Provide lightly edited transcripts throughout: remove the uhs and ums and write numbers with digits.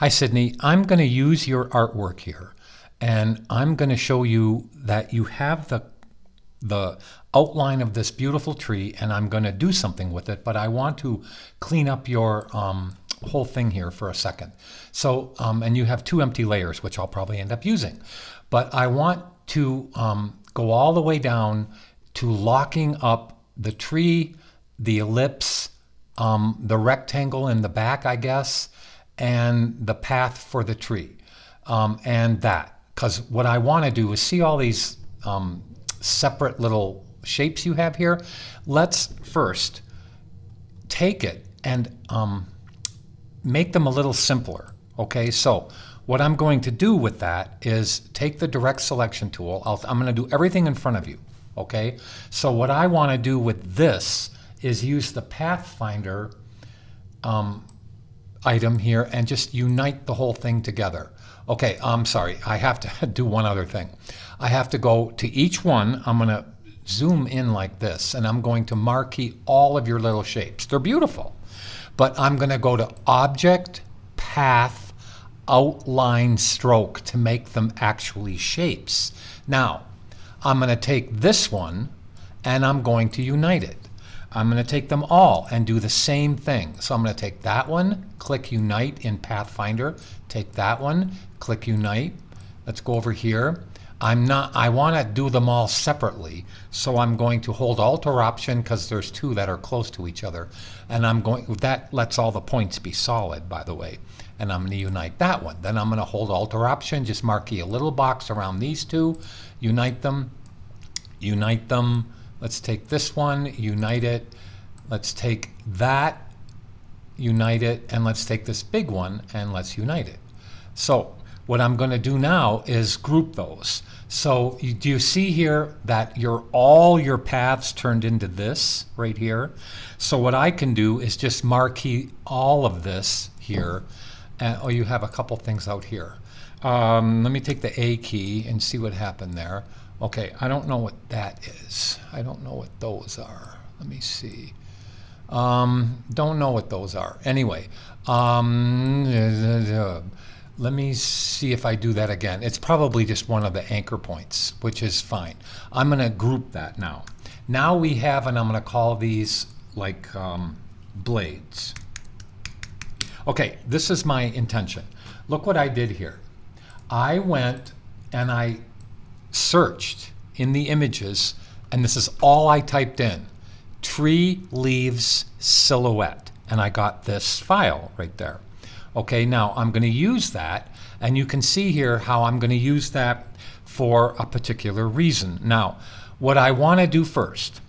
Hi, Sydney. I'm going to use your artwork here, and I'm going to show you that you have the outline of this beautiful tree, and I'm going to do something with it, but I want to clean up your whole thing here for a second. So, and you have two empty layers, which I'll probably end up using. But I want to go all the way down to locking up the tree, the ellipse, the rectangle in the back, I guess, and the path for the tree, and that. Because what I want to do is see all these separate little shapes you have here. Let's first take it and make them a little simpler. Okay, so what I'm going to do with that is take the direct selection tool. I'm going to do everything in front of you. Okay, so what I want to do with this is use the Pathfinder item here and just unite the whole thing together. Okay, I'm sorry, I have to do one other thing. I have to go to each one. I'm going to zoom in like this, and I'm going to marquee all of your little shapes. They're beautiful, but I'm going to go to Object, Path, Outline, Stroke to make them actually shapes. Now, I'm going to take this one and I'm going to unite it. I'm going to take them all and do the same thing. So I'm going to take that one, click Unite in Pathfinder, take that one, click Unite. Let's go over here. I want to do them all separately, so I'm going to hold Alt or Option because there's two that are close to each other, and that lets all the points be solid, by the way. And I'm going to unite that one. Then I'm going to hold Alt or Option, just marquee a little box around these two, unite them, unite them. Let's take this one, unite it. Let's take that, unite it, and let's take this big one and let's unite it. So what I'm going to do now is group those. So do you see here that all your paths turned into this right here? So what I can do is just marquee all of this here. And, you have a couple things out here. Let me take the A key and see what happened there. Okay, I don't know what that is. I don't know what those are. Let me see. Don't know what those are. Anyway, let me see if I do that again. It's probably just one of the anchor points, which is fine. I'm going to group that now. Now we have, and I'm going to call these like blades. Okay, this is my intention. Look what I did here. I went and I searched in the images, and this is all I typed in: tree leaves silhouette, and I got this file right there. Okay, now I'm going to use that, and you can see here how I'm going to use that for a particular reason. Now, what I want to do first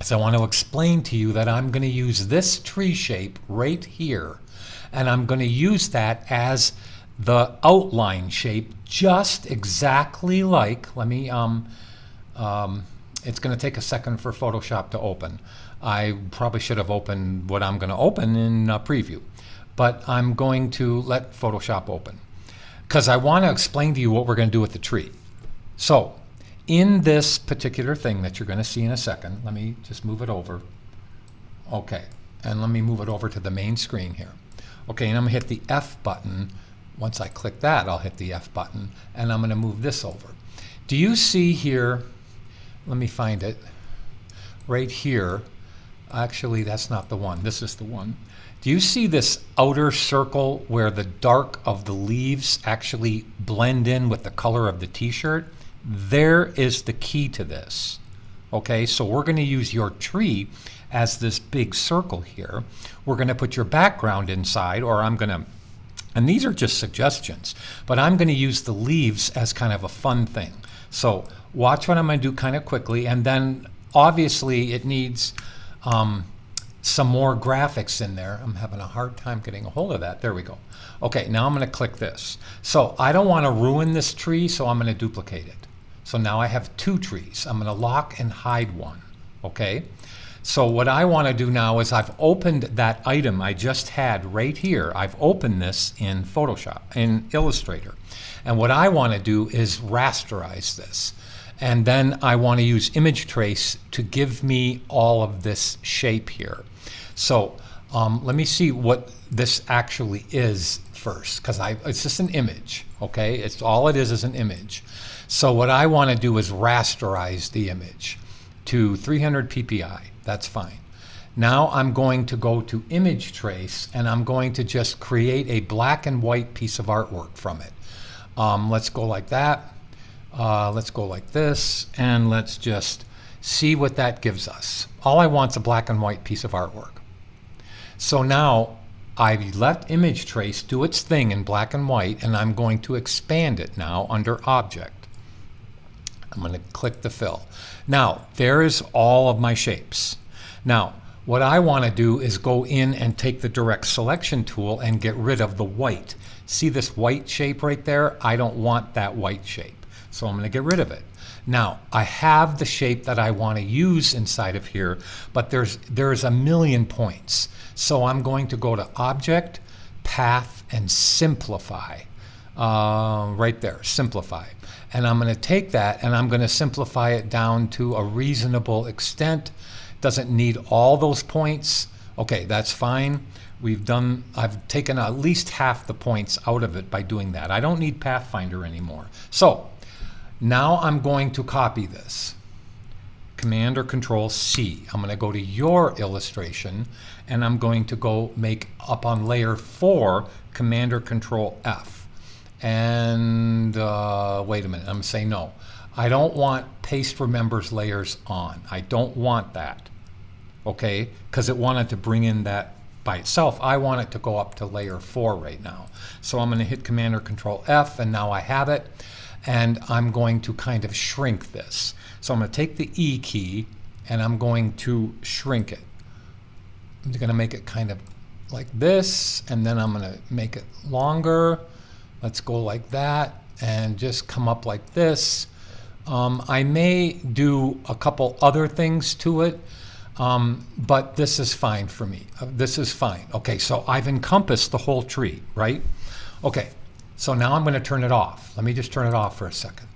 is I want to explain to you that I'm going to use this tree shape right here, and I'm going to use that as the outline shape, just exactly like, let me, it's going to take a second for Photoshop to open. I probably should have opened what I'm going to open in preview, but I'm going to let Photoshop open because I want to explain to you what we're going to do with the tree. So in this particular thing that you're going to see in a second, let me just move it over. Okay, and let me move it over to the main screen here. Okay, and I'm going to hit the F button. Once I click that, I'll hit the F button, and I'm going to move this over. Do you see here, let me find it, right here. Actually, that's not the one. This is the one. Do you see this outer circle where the dark of the leaves actually blend in with the color of the t-shirt? There is the key to this. Okay, so we're going to use your tree as this big circle here. We're going to put your background inside, or I'm going to, and these are just suggestions, but I'm going to use the leaves as kind of a fun thing. So watch what I'm going to do kind of quickly, and then obviously it needs some more graphics in there. I'm having a hard time getting a hold of that. There we go. Okay, now I'm going to click this. So I don't want to ruin this tree, so I'm going to duplicate it. So now I have two trees. I'm going to lock and hide one. Okay? So what I want to do now is I've opened that item I just had right here. I've opened this in Photoshop, in Illustrator. And what I want to do is rasterize this. And then I want to use image trace to give me all of this shape here. So Let me see what this actually is first, because it's just an image, okay? It's all it is an image. So what I want to do is rasterize the image to 300 ppi. That's fine. Now I'm going to go to image trace, and I'm going to just create a black and white piece of artwork from it. Let's go like that. Let's go like this, and let's just see what that gives us. All I want is a black and white piece of artwork. So now I've let image trace do its thing in black and white, and I'm going to expand it now under object. I'm going to click the fill. Now there is all of my shapes. Now what I want to do is go in and take the direct selection tool and get rid of the white. See this white shape right there? I don't want that white shape, so I'm going to get rid of it. Now I have the shape that I want to use inside of here, but there's a million points. So I'm going to go to Object, Path, and Simplify. Right there, Simplify. And I'm going to take that and I'm going to simplify it down to a reasonable extent. Doesn't need all those points. Okay, that's fine. I've taken at least half the points out of it by doing that. I don't need Pathfinder anymore. So now I'm going to copy this. Command or Control C. I'm going to go to your illustration, and I'm going to go make up on layer 4, Command or Control F. And wait a minute, I'm going to say no. I don't want paste remembers layers on. I don't want that, okay? Because it wanted to bring in that by itself. I want it to go up to layer 4 right now. So I'm going to hit Command or Control F, and now I have it. And I'm going to kind of shrink this. So I'm going to take the E key and I'm going to shrink it. I'm going to make it kind of like this, and then I'm going to make it longer. Let's go like that and just come up like this. I may do a couple other things to it, but this is fine for me. This is fine. Okay, so I've encompassed the whole tree, right? Okay. So now I'm going to turn it off. Let me just turn it off for a second.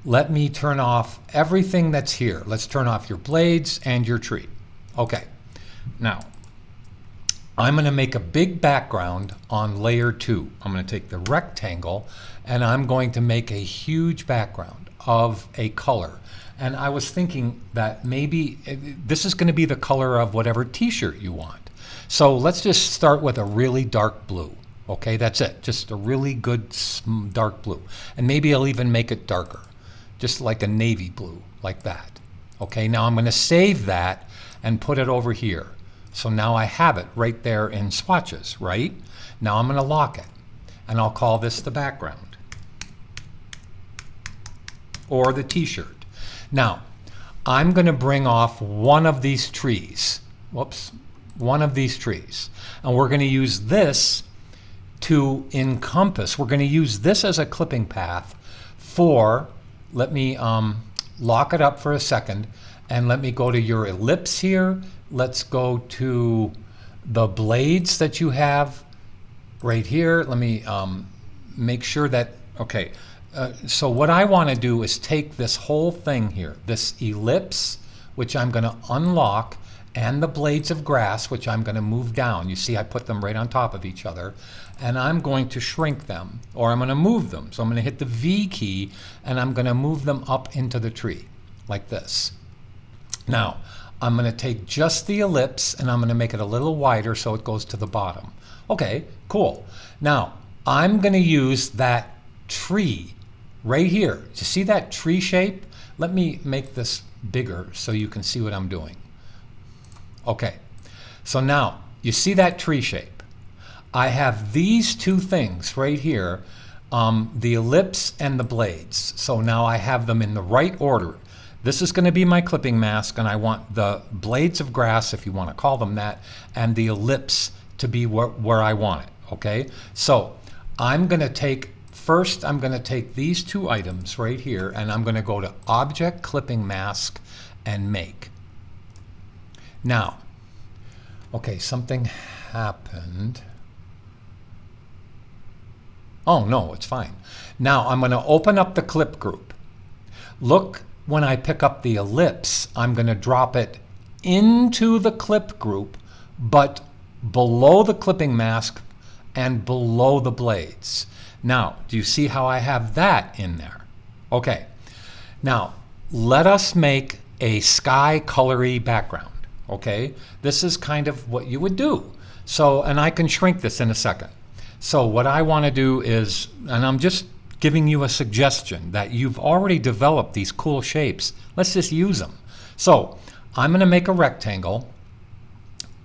Let me turn off everything that's here. Let's turn off your blades and your tree. Okay. Now, I'm going to make a big background on layer 2. I'm going to take the rectangle and I'm going to make a huge background of a color. And I was thinking that maybe this is going to be the color of whatever t-shirt you want. So let's just start with a really dark blue. Okay, that's it. Just a really good dark blue. And maybe I'll even make it darker, just like a navy blue, like that. Okay, now I'm going to save that and put it over here. So now I have it right there in swatches, right? Now I'm going to lock it, and I'll call this the background or the t-shirt. Now, I'm going to bring off one of these trees. Whoops, one of these trees. And we're going to use this to encompass. We're going to use this as a clipping path for, let me lock it up for a second, and let me go to your ellipse here. Let's go to the blades that you have right here. Let me make sure that, okay. So what I want to do is take this whole thing here, this ellipse, which I'm going to unlock, and the blades of grass, which I'm going to move down. You see I put them right on top of each other, and I'm going to shrink them, or I'm going to move them. So I'm going to hit the V key and I'm going to move them up into the tree like this. Now I'm going to take just the ellipse and I'm going to make it a little wider so it goes to the bottom. Okay, cool. Now I'm going to use that tree right here. Do you see that tree shape? Let me make this bigger so you can see what I'm doing. Okay, so now you see that tree shape. I have these two things right here, the ellipse and the blades. So now I have them in the right order. This is going to be my clipping mask, and I want the blades of grass, if you want to call them that, and the ellipse to be where I want it, okay? So I'm going to take, first I'm going to take these two items right here, and I'm going to go to Object, Clipping Mask, and Make. Now, okay, something happened. Oh, no, it's fine. Now I'm going to open up the clip group. Look, when I pick up the ellipse, I'm going to drop it into the clip group, but below the clipping mask and below the blades. Now, do you see how I have that in there? Okay. Now, let us make a sky colory background. Okay? This is kind of what you would do. So, and I can shrink this in a second. So what I want to do is, and I'm just giving you a suggestion that you've already developed these cool shapes. Let's just use them. So I'm going to make a rectangle.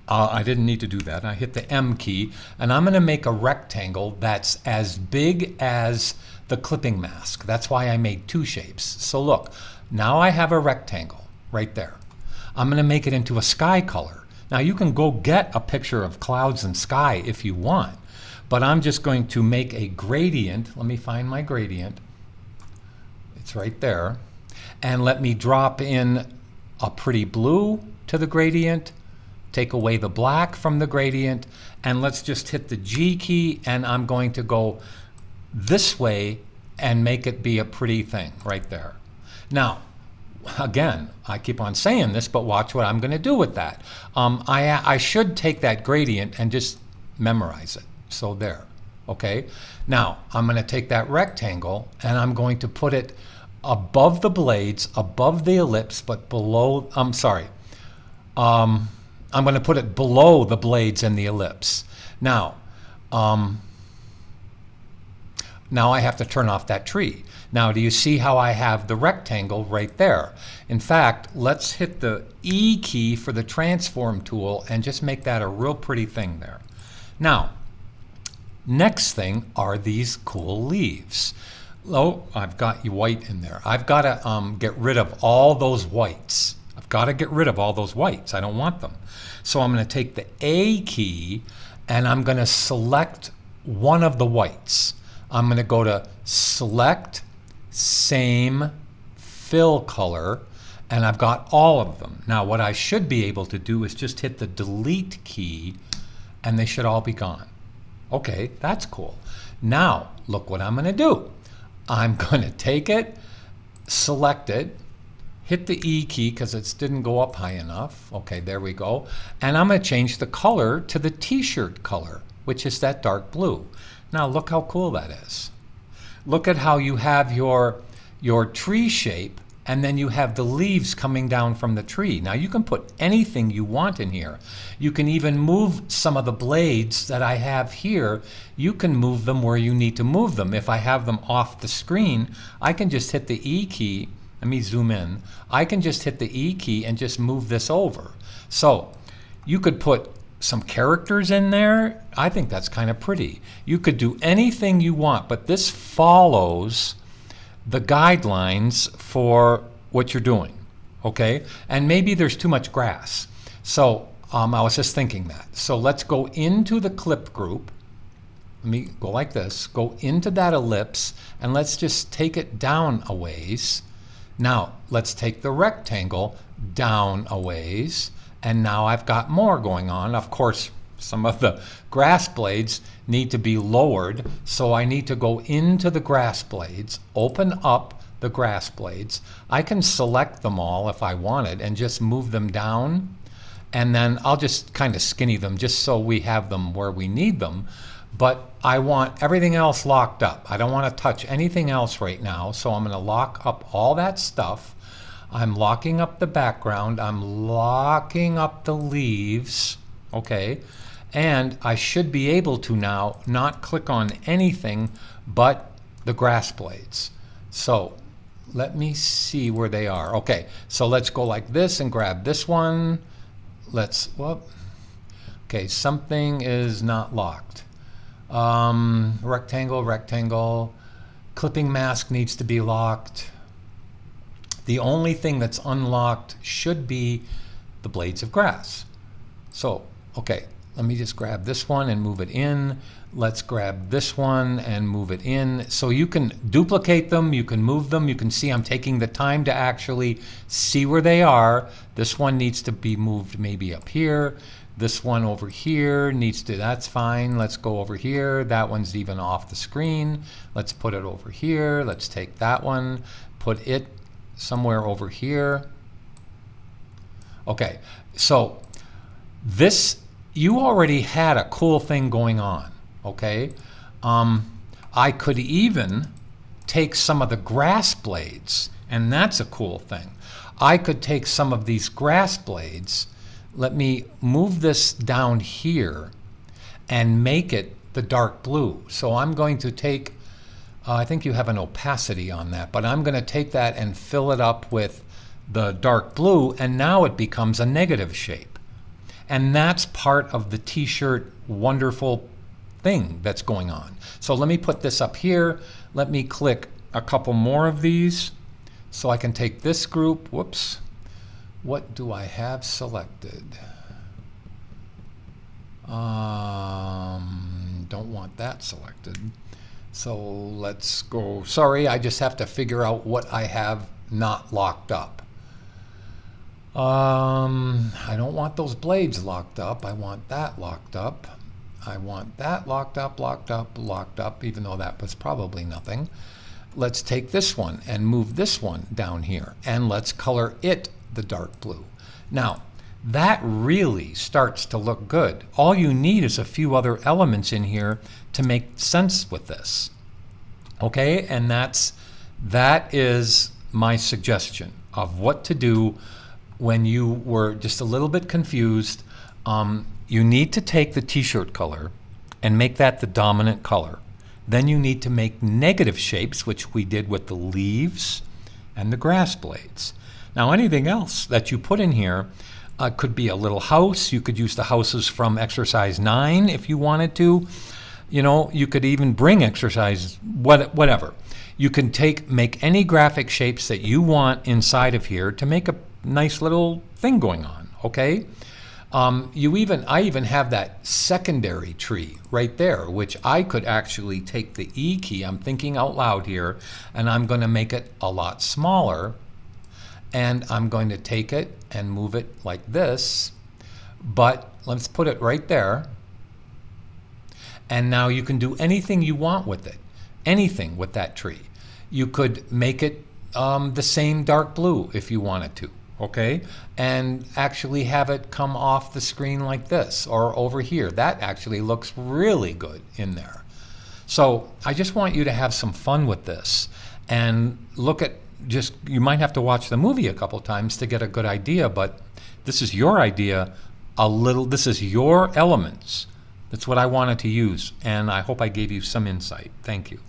I didn't need to do that. I hit the M key, and I'm going to make a rectangle that's as big as the clipping mask. That's why I made two shapes. So look, now I have a rectangle right there. I'm going to make it into a sky color. Now you can go get a picture of clouds and sky if you want, but I'm just going to make a gradient. Let me find my gradient. It's right there. And let me drop in a pretty blue to the gradient, take away the black from the gradient, and let's just hit the G key, and I'm going to go this way and make it be a pretty thing right there. Now, again, I keep on saying this, but watch what I'm going to do with that. I should take that gradient and just memorize it. So there, okay? Now, I'm going to take that rectangle, and I'm going to put it above the blades, above the ellipse, but below, I'm going to put it below the blades and the ellipse. Now, now I have to turn off that tree. Now, do you see how I have the rectangle right there? In fact, let's hit the E key for the transform tool and just make that a real pretty thing there. Now, next thing are these cool leaves. Oh, I've got white in there. I've got to get rid of all those whites. I've got to get rid of all those whites. I don't want them. So I'm going to take the A key and I'm going to select one of the whites. I'm going to go to Select, Same, Fill Color, and I've got all of them. Now what I should be able to do is just hit the Delete key and they should all be gone. Okay, that's cool. Now look what I'm going to do. I'm going to take it, select it, hit the E key because it didn't go up high enough. Okay, there we go. And I'm going to change the color to the t-shirt color, which is that dark blue. Now look how cool that is. Look at how you have your tree shape, and then you have the leaves coming down from the tree. Now you can put anything you want in here. You can even move some of the blades that I have here. You can move them where you need to move them. If I have them off the screen, I can just hit the E key. Let me zoom in. I can just hit the E key and just move this over. So you could put some characters in there. I think that's kind of pretty. You could do anything you want, but this follows the guidelines for what you're doing, okay? And maybe there's too much grass. So I was just thinking that. So let's go into the clip group. Let me go like this. Go into that ellipse, and let's just take it down a ways. Now, let's take the rectangle down a ways, and now I've got more going on. Of course, some of the grass blades need to be lowered, so I need to go into the grass blades, open up the grass blades. I can select them all if I wanted and just move them down, and then I'll just kind of skinny them just so we have them where we need them. But I want everything else locked up. I don't want to touch anything else right now, so I'm going to lock up all that stuff. I'm locking up the background. I'm locking up the leaves, okay? And I should be able to now not click on anything but the grass blades. So let me see where they are. Okay, so let's go like this and grab this one. Okay, something is not locked. Rectangle, clipping mask needs to be locked. The only thing that's unlocked should be the blades of grass. So, okay, let me just grab this one and move it in. Let's grab this one and move it in. So you can duplicate them, you can move them, you can see I'm taking the time to actually see where they are. This one needs to be moved maybe up here. This one over here needs to, that's fine. Let's go over here. That one's even off the screen. Let's put it over here. Let's take that one, put it somewhere over here. Okay, so this you already had a cool thing going on, okay? I could even take some of the grass blades, and that's a cool thing. I could take some of these grass blades, let me move this down here, and make it the dark blue. So I'm going to take, I think you have an opacity on that, but I'm going to take that and fill it up with the dark blue, and now it becomes a negative shape. And that's part of the t-shirt wonderful thing that's going on. So let me put this up here. Let me click a couple more of these so I can take this group. Whoops. What do I have selected? Don't want that selected. So let's go. Sorry, I just have to figure out what I have not locked up. I don't want those blades locked up. I want that locked up. I want that locked up, locked up, locked up, even though that was probably nothing. Let's take this one and move this one down here, and let's color it the dark blue. Now, that really starts to look good. All you need is a few other elements in here to make sense with this. Okay, and that is my suggestion of what to do when you were just a little bit confused. You need to take the t-shirt color and make that the dominant color. Then you need to make negative shapes, which we did with the leaves and the grass blades. Now anything else that you put in here could be a little house. You could use the houses from exercise 9 if you wanted to. You know, you could even bring exercise, whatever. You can make any graphic shapes that you want inside of here to make a nice little thing going on, okay? I even have that secondary tree right there, which I could actually take the E key, I'm thinking out loud here, and I'm going to make it a lot smaller. And I'm going to take it and move it like this, but let's put it right there. And now you can do anything you want with it, anything with that tree. You could make it the same dark blue if you wanted to, okay? And actually have it come off the screen like this or over here. That actually looks really good in there. So I just want you to have some fun with this and look at you might have to watch the movie a couple times to get a good idea, but this is your idea this is your elements. That's what I wanted to use, and I hope I gave you some insight. Thank you.